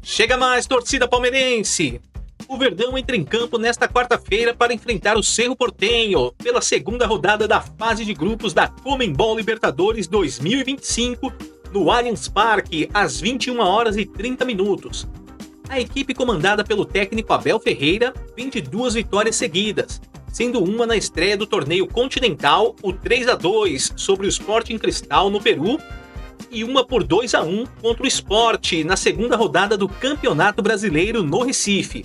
Chega mais, torcida palmeirense! O Verdão entra em campo nesta quarta-feira para enfrentar o Cerro Porteño pela segunda rodada da fase de grupos da Conmebol Libertadores 2025 no Allianz Parque, às 21h30. A equipe comandada pelo técnico Abel Ferreira vem de 2 vitórias seguidas, sendo uma na estreia do torneio continental, o 3-2 sobre o Sporting Cristal no Peru, e uma por 2-1 contra o Sport na segunda rodada do Campeonato Brasileiro no Recife.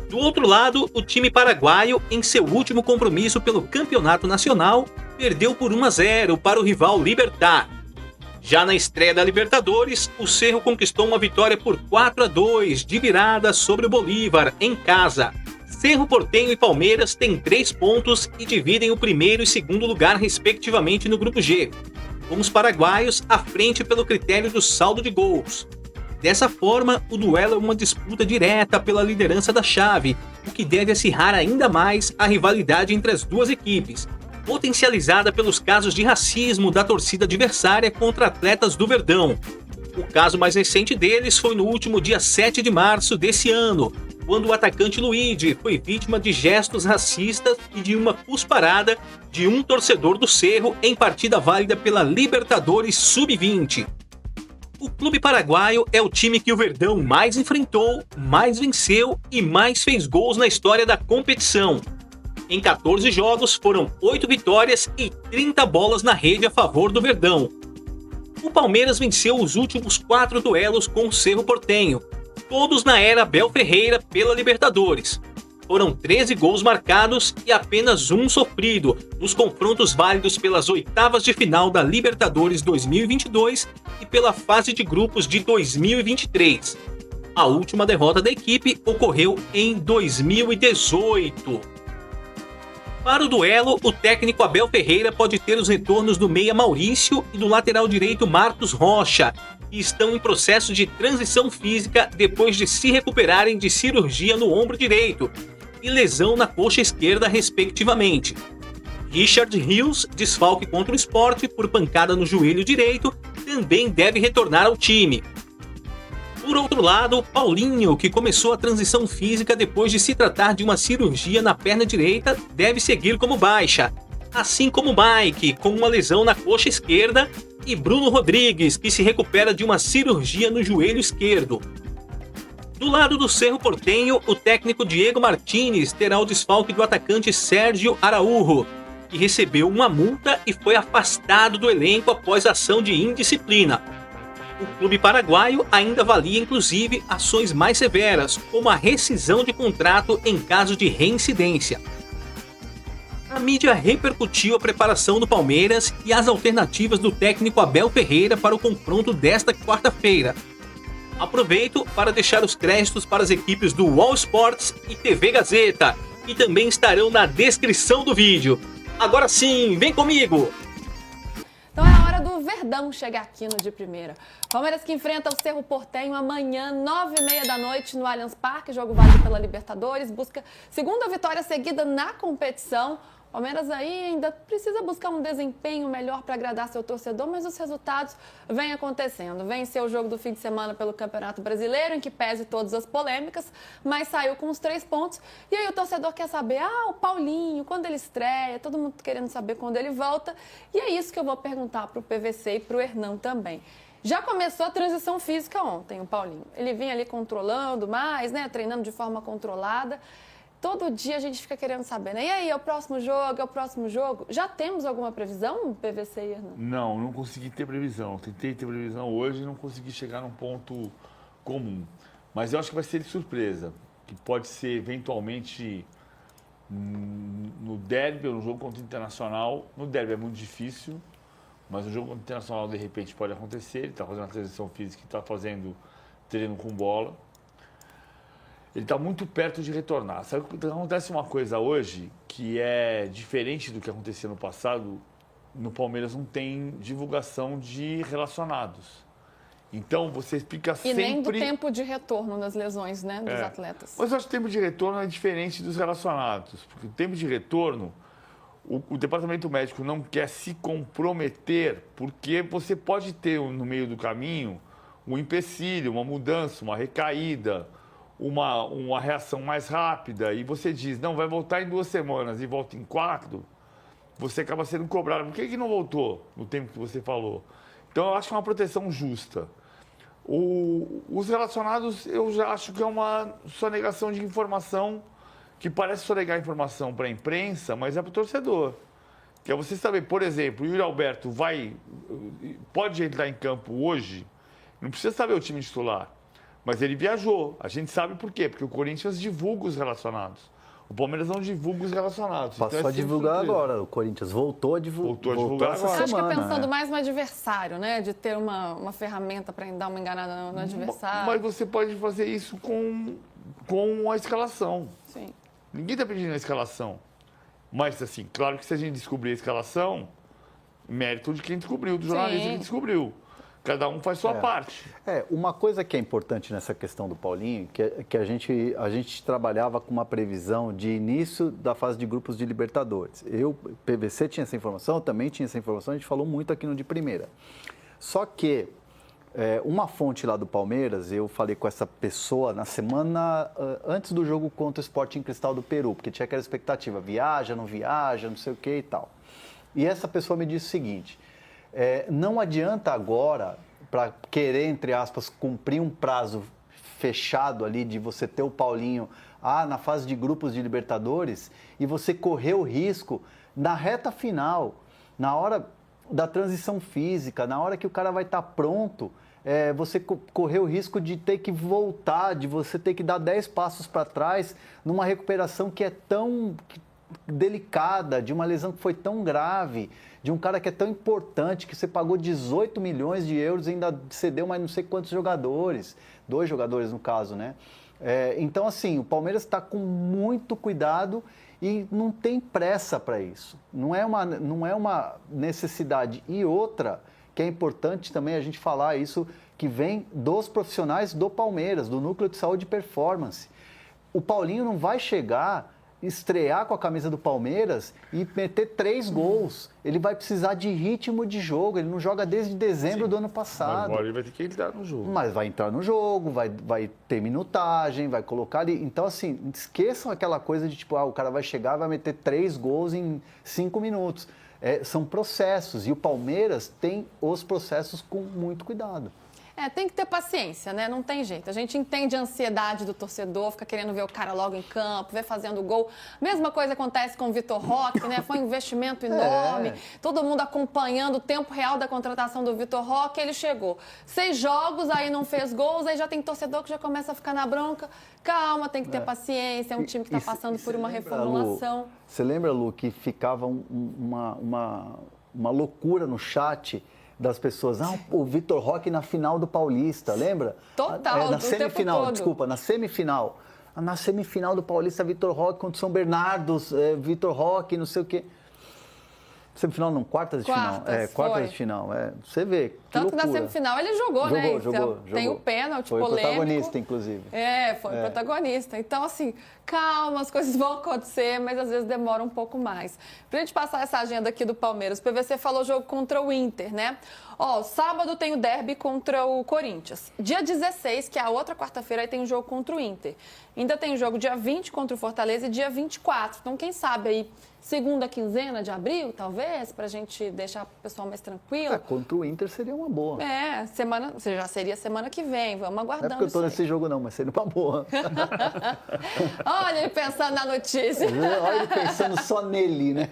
Do outro lado, o time paraguaio, em seu último compromisso pelo Campeonato Nacional, perdeu por 1-0 para o rival Libertad. Já na estreia da Libertadores, o Cerro conquistou uma vitória por 4-2 de virada sobre o Bolívar, em casa. Cerro Porteño e Palmeiras têm 3 pontos e dividem o primeiro e segundo lugar respectivamente no Grupo G, com os paraguaios à frente pelo critério do saldo de gols. Dessa forma, o duelo é uma disputa direta pela liderança da chave, o que deve acirrar ainda mais a rivalidade entre as duas equipes, potencializada pelos casos de racismo da torcida adversária contra atletas do Verdão. O caso mais recente deles foi no último dia 7 de março desse ano, quando o atacante Luigi foi vítima de gestos racistas e de uma cusparada de um torcedor do Cerro em partida válida pela Libertadores Sub-20. O clube paraguaio é o time que o Verdão mais enfrentou, mais venceu e mais fez gols na história da competição. Em 14 jogos, foram 8 vitórias e 30 bolas na rede a favor do Verdão. O Palmeiras venceu os últimos 4 duelos com o Cerro Porteño, todos na era Abel Ferreira pela Libertadores. Foram 13 gols marcados e apenas 1 sofrido nos confrontos válidos pelas oitavas de final da Libertadores 2022 e pela fase de grupos de 2023. A última derrota da equipe ocorreu em 2018. Para o duelo, o técnico Abel Ferreira pode ter os retornos do meia Maurício e do lateral direito Marcos Rocha, que estão em processo de transição física depois de se recuperarem de cirurgia no ombro direito e lesão na coxa esquerda, respectivamente. Richard Rios, desfalque contra o Sport por pancada no joelho direito, também deve retornar ao time. Por outro lado, Paulinho, que começou a transição física depois de se tratar de uma cirurgia na perna direita, deve seguir como baixa, assim como Mike, com uma lesão na coxa esquerda, e Bruno Rodrigues, que se recupera de uma cirurgia no joelho esquerdo. Do lado do Cerro Porteño, o técnico Diego Martínez terá o desfalque do atacante Sérgio Araújo, que recebeu uma multa e foi afastado do elenco após ação de indisciplina. O clube paraguaio ainda avalia inclusive ações mais severas, como a rescisão de contrato em caso de reincidência. A mídia repercutiu a preparação do Palmeiras e as alternativas do técnico Abel Ferreira para o confronto desta quarta-feira. Aproveito para deixar os créditos para as equipes do All Sports e TV Gazeta, que também estarão na descrição do vídeo. Agora sim, vem comigo! Então é a hora do Verdão chegar aqui no De Primeira. Palmeiras que enfrenta o Cerro Porteño amanhã, 21h30 no Allianz Parque, jogo válido pela Libertadores, busca segunda vitória seguida na competição. Palmeiras aí ainda precisa buscar um desempenho melhor para agradar seu torcedor, mas os resultados vêm acontecendo. Venceu o jogo do fim de semana pelo Campeonato Brasileiro, em que pese todas as polêmicas, mas saiu com os 3 pontos. E aí o torcedor quer saber, o Paulinho, quando ele estreia, todo mundo querendo saber quando ele volta. E é isso que eu vou perguntar para o PVC e para o Hernan também. Já começou a transição física ontem, o Paulinho. Ele vinha ali controlando mais, né, treinando de forma controlada. Todo dia a gente fica querendo saber, né? E aí, é o próximo jogo, é o próximo jogo? Já temos alguma previsão, PVC e Hernan? Não consegui ter previsão. Tentei ter previsão hoje e não consegui chegar num ponto comum. Mas eu acho que vai ser de surpresa, que pode ser eventualmente no derby ou no jogo contra o Internacional. No derby é muito difícil, mas no jogo contra o Internacional de repente pode acontecer. Ele está fazendo a transição física, está fazendo treino com bola. Ele está muito perto de retornar. Sabe que acontece uma coisa hoje que é diferente do que acontecia no passado. No Palmeiras não tem divulgação de relacionados. Então, você fica sempre... E nem do tempo de retorno das lesões, né, dos atletas. Mas eu acho que o tempo de retorno é diferente dos relacionados. Porque o tempo de retorno, o departamento médico não quer se comprometer, porque você pode ter no meio do caminho um empecilho, uma mudança, uma recaída, uma reação mais rápida, e você diz, não, vai voltar em 2 semanas e volta em 4, você acaba sendo cobrado. Por que não voltou no tempo que você falou? Então, eu acho que é uma proteção justa. Os relacionados, eu já acho que é uma sonegação de informação, que parece sonegar informação para a imprensa, mas é para o torcedor. Que é você saber, por exemplo, o Yuri Alberto pode entrar em campo hoje, não precisa saber o time titular, mas ele viajou. A gente sabe por quê, porque o Corinthians divulga os relacionados. O Palmeiras não divulga os relacionados. Passou então a divulgar agora. O Corinthians voltou a divulgar essa Acho semana. que pensando mais no adversário, né? De ter uma ferramenta para dar uma enganada no adversário. Mas você pode fazer isso com a escalação. Sim. Ninguém está pedindo a escalação. Mas, assim, claro que se a gente descobrir a escalação, mérito de quem descobriu, do jornalista que descobriu. Cada um faz sua parte. Uma coisa que é importante nessa questão do Paulinho, que a gente trabalhava com uma previsão de início da fase de grupos de Libertadores. PVC tinha essa informação, eu também tinha essa informação, a gente falou muito aqui no de primeira. Só que uma fonte lá do Palmeiras, eu falei com essa pessoa na semana antes do jogo contra o Sporting Cristal do Peru, porque tinha aquela expectativa, viaja, não sei o que e tal. E essa pessoa me disse o seguinte, não adianta agora, para querer, entre aspas, cumprir um prazo fechado ali de você ter o Paulinho na fase de grupos de Libertadores e você correr o risco na reta final, na hora da transição física, na hora que o cara vai estar pronto, você correr o risco de ter que voltar, de você ter que dar 10 passos para trás numa recuperação que é tão delicada, de uma lesão que foi tão grave, de um cara que é tão importante, que você pagou 18 milhões de euros e ainda cedeu mais não sei quantos jogadores, 2 jogadores no caso, né? Então, assim, o Palmeiras está com muito cuidado e não tem pressa para isso. Não é uma necessidade. E outra, que é importante também a gente falar isso, que vem dos profissionais do Palmeiras, do Núcleo de Saúde e Performance. O Paulinho não vai estrear com a camisa do Palmeiras e meter 3 gols. Ele vai precisar de ritmo de jogo. Ele não joga desde dezembro do ano passado. Mas agora ele vai ter que entrar no jogo. Mas vai entrar no jogo, vai ter minutagem, vai colocar ali. Então, assim, esqueçam aquela coisa de tipo, o cara vai chegar e vai meter 3 gols em 5 minutos. São processos. E o Palmeiras tem os processos com muito cuidado. Tem que ter paciência, né? Não tem jeito. A gente entende a ansiedade do torcedor, fica querendo ver o cara logo em campo, ver fazendo gol. Mesma coisa acontece com o Vitor Roque, né? Foi um investimento enorme. Todo mundo acompanhando o tempo real da contratação do Vitor Roque. Ele chegou 6 jogos, aí não fez gols, aí já tem torcedor que já começa a ficar na bronca. Calma, tem que ter paciência. É um time que está passando por uma reformulação. Você lembra, Lu, que ficava uma loucura no chat das pessoas, o Vitor Roque na final do Paulista, lembra? Total, na semifinal, desculpa, na semifinal. Na semifinal do Paulista, Vitor Roque contra o São Bernardo, Vitor Roque, não sei o quê. Semifinal não, quartas de final. Quartas de final, você vê, que tanto loucura. Que na semifinal ele jogou, né? Jogou. Tem o pênalti foi polêmico. Foi protagonista, inclusive. Foi protagonista. Então, assim, calma, as coisas vão acontecer, mas às vezes demora um pouco mais. Pra gente passar essa agenda aqui do Palmeiras, o PVC falou jogo contra o Inter, né? Sábado tem o derby contra o Corinthians. Dia 16, que é a outra quarta-feira, aí tem um jogo contra o Inter. Ainda tem jogo dia 20 contra o Fortaleza e dia 24. Então, quem sabe aí, segunda quinzena de abril, talvez, pra gente deixar o pessoal mais tranquilo. Contra o Inter seria uma boa. Já seria semana que vem, vamos aguardando. Não é porque eu tô nesse jogo não, mas seria uma boa. Olha ele pensando na notícia. Olha ele pensando só nele, né?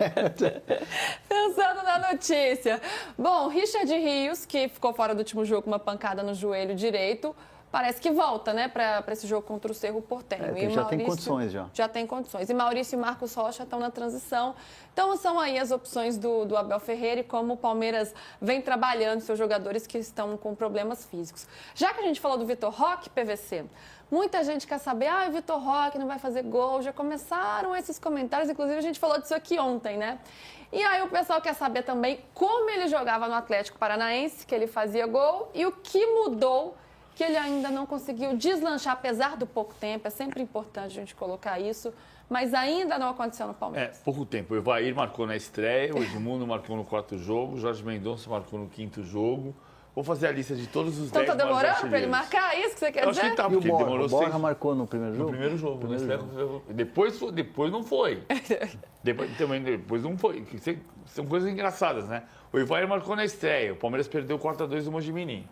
Pensando na notícia. Bom, Richard Rios, que ficou fora do último jogo com uma pancada no joelho direito, parece que volta, né, para esse jogo contra o Cerro Porteño. Já tem condições, já. Já tem condições. E Maurício e Marcos Rocha estão na transição. Então, são aí as opções do Abel Ferreira e como o Palmeiras vem trabalhando seus jogadores que estão com problemas físicos. Já que a gente falou do Vitor Roque, PVC, muita gente quer saber, o Vitor Roque não vai fazer gol. Já começaram esses comentários, inclusive a gente falou disso aqui ontem, né? E aí o pessoal quer saber também como ele jogava no Atlético Paranaense, que ele fazia gol, e o que mudou que ele ainda não conseguiu deslanchar, apesar do pouco tempo. É sempre importante a gente colocar isso, mas ainda não aconteceu no Palmeiras. Pouco tempo. O Evair marcou na estreia, o Edmundo marcou no 4º jogo, o Jorge Mendonça marcou no 5º jogo, Vou fazer a lista de todos os 10 Então tá maiores demorando pra ele artilheiros. marcar isso que você quer Eu acho dizer? que tá, E o porque ele Borja? demorou O Borja 6... marcou no primeiro jogo? No primeiro jogo. Depois não foi. Depois não foi. São coisas engraçadas, né? O Ivair marcou na estreia. O Palmeiras perdeu o 4-2 do Mojimirim.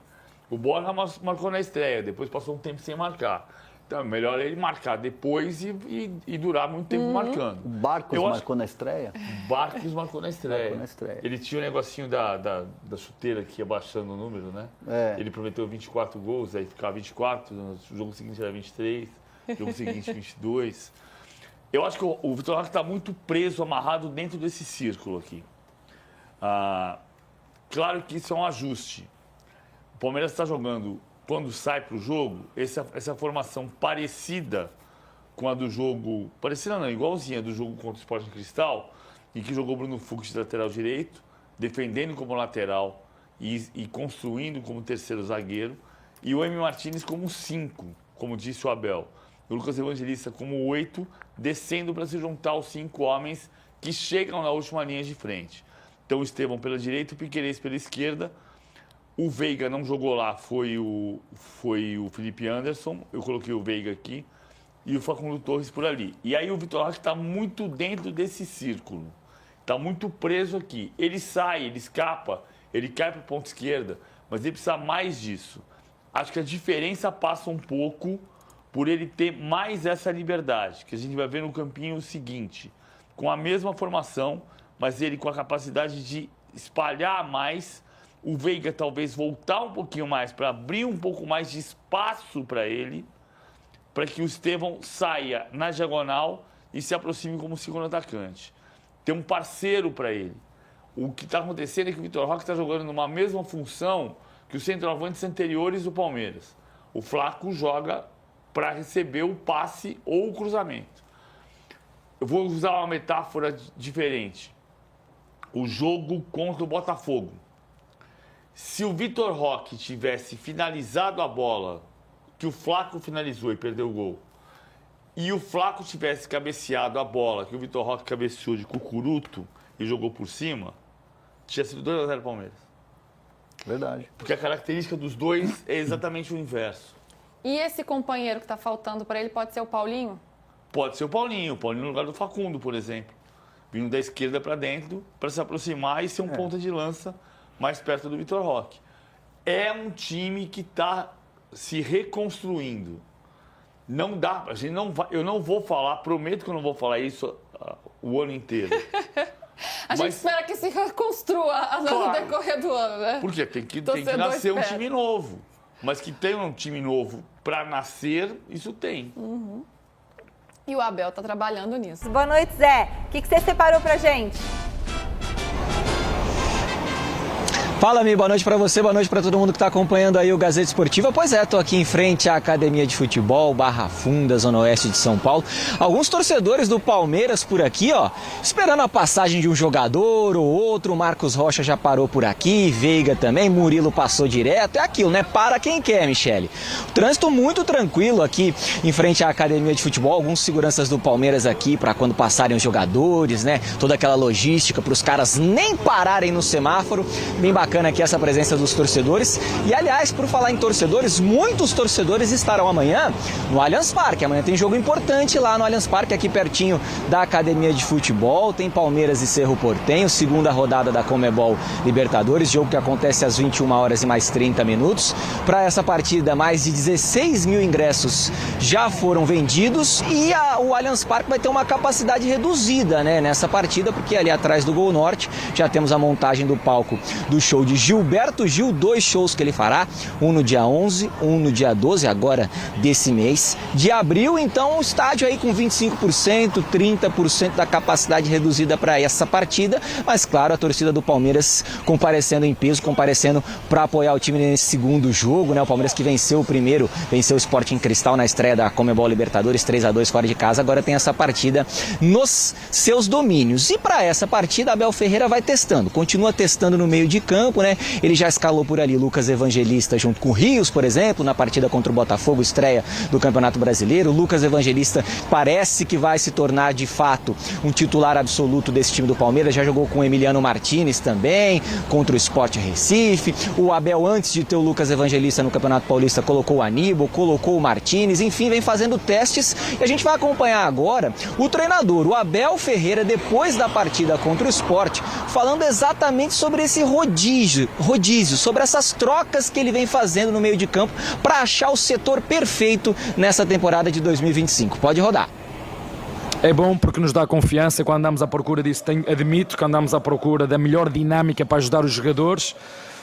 O Borja marcou na estreia. Depois passou um tempo sem marcar. Então é melhor ele marcar depois e durar muito tempo marcando. O Barcos marcou na estreia? Barcos marcou na estreia. Marcou na estreia. Ele tinha o negocinho da chuteira que ia baixando o número, né? É. Ele prometeu 24 gols, aí ficava 24, no jogo seguinte era 23, no jogo seguinte 22. Eu acho que o Vitor Roque está muito preso, amarrado dentro desse círculo aqui. Claro que isso é um ajuste. O Palmeiras está jogando, quando sai para o jogo, essa formação parecida com a do jogo... Parecida não, igualzinha do jogo contra o Sporting Cristal, em que jogou Bruno Fux de lateral direito, defendendo como lateral e construindo como terceiro zagueiro, e o Emi Martínez como 5, como disse o Abel. O Lucas Evangelista como 8, descendo para se juntar aos 5 homens que chegam na última linha de frente. Então o Estevão pela direita, o Piquerez pela esquerda. O Veiga não jogou lá, foi o Felipe Anderson. Eu coloquei o Veiga aqui. E o Facundo Torres por ali. E aí o Vitor Roque está muito dentro desse círculo. Está muito preso aqui. Ele sai, ele escapa, ele cai para a ponta esquerda, mas ele precisa mais disso. Acho que a diferença passa um pouco por ele ter mais essa liberdade, que a gente vai ver no campinho o seguinte, com a mesma formação, mas ele com a capacidade de espalhar mais, o Veiga talvez voltar um pouquinho mais para abrir um pouco mais de espaço para ele, para que o Estevão saia na diagonal e se aproxime como segundo atacante. Ter um parceiro para ele. O que está acontecendo é que o Vitor Roque está jogando numa mesma função que os centroavantes anteriores do Palmeiras. O Flaco joga para receber o passe ou o cruzamento. Eu vou usar uma metáfora diferente. O jogo contra o Botafogo. Se o Vitor Roque tivesse finalizado a bola que o Flaco finalizou e perdeu o gol, e o Flaco tivesse cabeceado a bola que o Vitor Roque cabeceou de cucuruto e jogou por cima, tinha sido 2-0 Palmeiras. Verdade. Porque a característica dos dois é exatamente o inverso. E esse companheiro que está faltando para ele pode ser o Paulinho? Pode ser o Paulinho no lugar do Facundo, por exemplo. Vindo da esquerda para dentro, para se aproximar e ser um ponta de lança mais perto do Vitor Roque. É um time que está se reconstruindo. Não dá, a gente não vai, eu não vou falar, prometo que eu não vou falar isso o ano inteiro. A gente espera que se reconstrua no decorrer do ano, né? Porque tem que nascer um time novo. Mas que tenha um time novo para nascer, isso tem. Uhum. E o Abel está trabalhando nisso. Boa noite, Zé. O que você separou pra gente? Fala, Mi, boa noite pra você, boa noite pra todo mundo que tá acompanhando aí o Gazeta Esportiva. Pois é, tô aqui em frente à Academia de Futebol, Barra Funda, Zona Oeste de São Paulo. Alguns torcedores do Palmeiras por aqui, ó, esperando a passagem de um jogador ou outro. O Marcos Rocha já parou por aqui, Veiga também, Murilo passou direto. É aquilo, né? Para quem quer, Michele. O trânsito muito tranquilo aqui em frente à Academia de Futebol. Alguns seguranças do Palmeiras aqui para quando passarem os jogadores, né? Toda aquela logística para os caras nem pararem no semáforo. Bem bacana aqui essa presença dos torcedores. E aliás, por falar em torcedores, muitos torcedores estarão amanhã no Allianz Parque. Amanhã tem jogo importante lá no Allianz Parque, aqui pertinho da Academia de Futebol. Tem Palmeiras e Cerro Porteño, segunda rodada da Conmebol Libertadores, jogo que acontece às 21 horas e mais 30 minutos. Para essa partida, mais de 16 mil ingressos já foram vendidos e o Allianz Parque vai ter uma capacidade reduzida, né, nessa partida, porque ali atrás do Gol Norte já temos a montagem do palco do show de Gilberto Gil, 2 shows que ele fará, um no dia 11, um no dia 12, agora desse mês de abril. Então o estádio aí com 25%, 30% da capacidade reduzida para essa partida, mas claro, a torcida do Palmeiras comparecendo em peso, comparecendo para apoiar o time nesse segundo jogo, né? O Palmeiras que venceu o primeiro, venceu o Sporting Cristal na estreia da Conmebol Libertadores, 3-2 fora de casa, agora tem essa partida nos seus domínios. E para essa partida, Abel Ferreira vai testando, continua testando no meio de campo, campo, né? Ele já escalou por ali Lucas Evangelista junto com o Rios, por exemplo, na partida contra o Botafogo, estreia do Campeonato Brasileiro. O Lucas Evangelista parece que vai se tornar, de fato, um titular absoluto desse time do Palmeiras. Já jogou com o Emiliano Martinez também, contra o Sport Recife. O Abel, antes de ter o Lucas Evangelista no Campeonato Paulista, colocou o Aníbal, colocou o Martinez, enfim, vem fazendo testes. E a gente vai acompanhar agora o treinador, o Abel Ferreira, depois da partida contra o Sport, falando exatamente sobre esse rodízio, sobre essas trocas que ele vem fazendo no meio de campo para achar o setor perfeito nessa temporada de 2025. Pode rodar. É bom porque nos dá confiança quando andamos à procura disso. Admito que andamos à procura da melhor dinâmica para ajudar os jogadores.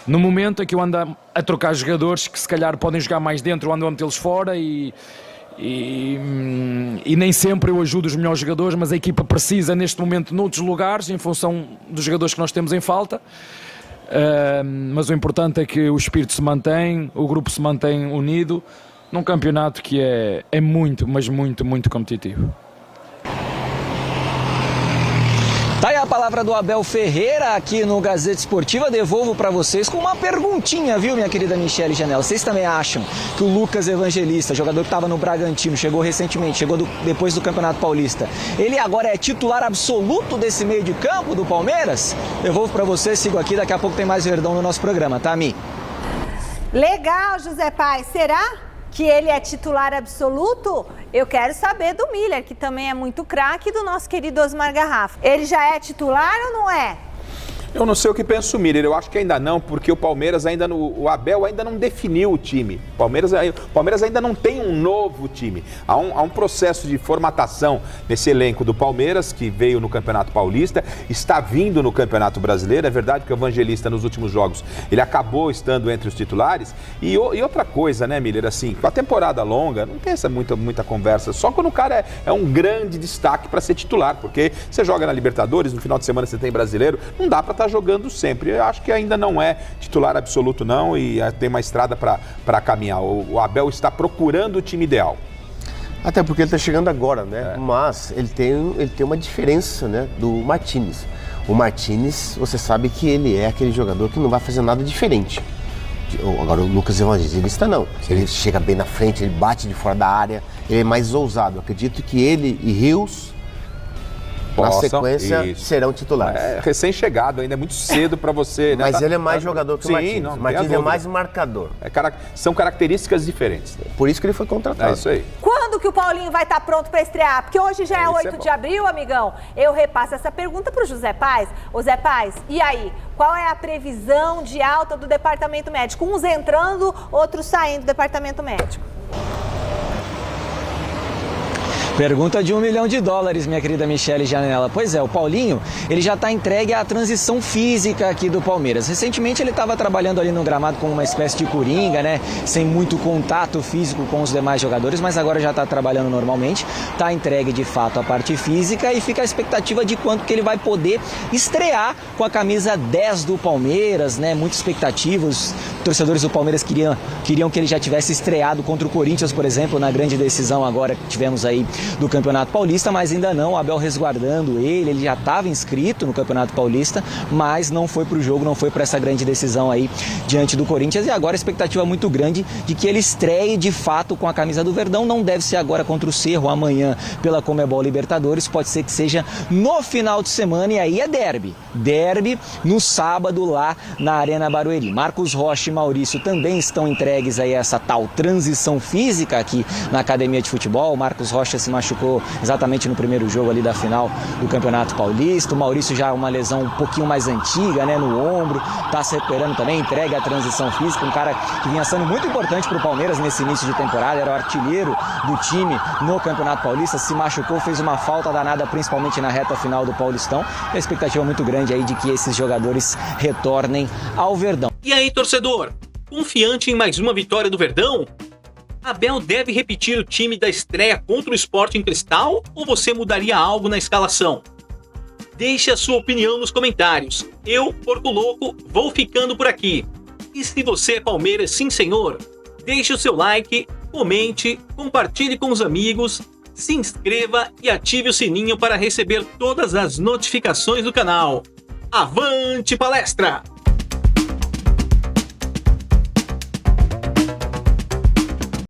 No momento em que eu ando a trocar jogadores que se calhar podem jogar mais dentro, eu ando a metê-los fora e nem sempre eu ajudo os melhores jogadores, mas a equipa precisa neste momento noutros lugares, em função dos jogadores que nós temos em falta. Mas o importante é que o espírito se mantém, o grupo se mantém unido num campeonato que é muito, mas muito, muito competitivo. Tá aí a palavra do Abel Ferreira aqui no Gazeta Esportiva. Devolvo para vocês com uma perguntinha, viu, minha querida Michele Janela? Vocês também acham que o Lucas Evangelista, jogador que estava no Bragantino, chegou recentemente, chegou depois do Campeonato Paulista, ele agora é titular absoluto desse meio de campo do Palmeiras? Devolvo para vocês, sigo aqui, daqui a pouco tem mais Verdão no nosso programa, tá, Mi? Legal, José Paz. Será que ele é titular absoluto? Eu quero saber do Miller, que também é muito craque, e do nosso querido Osmar Garrafa. Ele já é titular ou não é? Eu não sei o que pensa o Miller, eu acho que ainda não, porque o Palmeiras o Abel ainda não definiu o time. O Palmeiras ainda não tem um novo time. Há um processo de formatação nesse elenco do Palmeiras, que veio no Campeonato Paulista, está vindo no Campeonato Brasileiro. É verdade que o Evangelista, nos últimos jogos, ele acabou estando entre os titulares. E outra coisa, né, Miller, assim, com a temporada longa, não tem essa muita conversa, só quando o cara é um grande destaque para ser titular, porque você joga na Libertadores, no final de semana você tem Brasileiro, não dá para estar jogando sempre. Eu acho que ainda não é titular absoluto, não, e tem uma estrada para caminhar. O Abel está procurando o time ideal. Até porque ele está chegando agora, né? Mas ele tem uma diferença, né, do Martinez. O Martinez, você sabe que ele é aquele jogador que não vai fazer nada diferente. Agora o Lucas Evangelista não. Ele chega bem na frente, ele bate de fora da área, ele é mais ousado. Eu acredito que ele e Rios, na sequência, serão titulares. É recém-chegado, ainda é muito cedo para você. Mas né? ele é mais jogador que o Martinez. O Martinez é mais marcador. São características diferentes. Por isso que ele foi contratado. É isso aí. Quando que o Paulinho vai estar pronto para estrear? Porque hoje já é 8 de abril, amigão. Eu repasso essa pergunta para o José Paz. Ô Zé Paz, e aí? Qual é a previsão de alta do departamento médico? Uns entrando, outros saindo do departamento médico. Pergunta de $1 milhão, minha querida Michele Janela. Pois é, o Paulinho, ele já está entregue à transição física aqui do Palmeiras. Recentemente ele estava trabalhando ali no gramado como uma espécie de coringa, né? Sem muito contato físico com os demais jogadores, mas agora já está trabalhando normalmente. Está entregue de fato a parte física e fica a expectativa de quanto que ele vai poder estrear com a camisa 10 do Palmeiras, né? Muita expectativa. Os torcedores do Palmeiras queriam que ele já tivesse estreado contra o Corinthians, por exemplo, na grande decisão agora que tivemos aí do Campeonato Paulista, mas ainda não, o Abel resguardando ele já estava inscrito no Campeonato Paulista, mas não foi para o jogo, não foi para essa grande decisão aí diante do Corinthians, e agora a expectativa muito grande de que ele estreie de fato com a camisa do Verdão. Não deve ser agora contra o Cerro, amanhã pela Conmebol Libertadores, pode ser que seja no final de semana, e aí é derby no sábado lá na Arena Barueri. Marcos Rocha e Maurício também estão entregues aí a essa tal transição física aqui na Academia de Futebol. Marcos Rocha se machucou exatamente no primeiro jogo ali da final do Campeonato Paulista. O Maurício já uma lesão um pouquinho mais antiga, né, no ombro, tá se recuperando também, entregue à transição física, um cara que vinha sendo muito importante para o Palmeiras nesse início de temporada, era o artilheiro do time no Campeonato Paulista, se machucou, fez uma falta danada, principalmente na reta final do Paulistão, e a expectativa muito grande aí de que esses jogadores retornem ao Verdão. E aí, torcedor, confiante em mais uma vitória do Verdão? Abel deve repetir o time da estreia contra o Sporting Cristal ou você mudaria algo na escalação? Deixe a sua opinião nos comentários. Eu, Porco Louco, vou ficando por aqui. E se você é Palmeiras, sim senhor, deixe o seu like, comente, compartilhe com os amigos, se inscreva e ative o sininho para receber todas as notificações do canal. Avante palestra!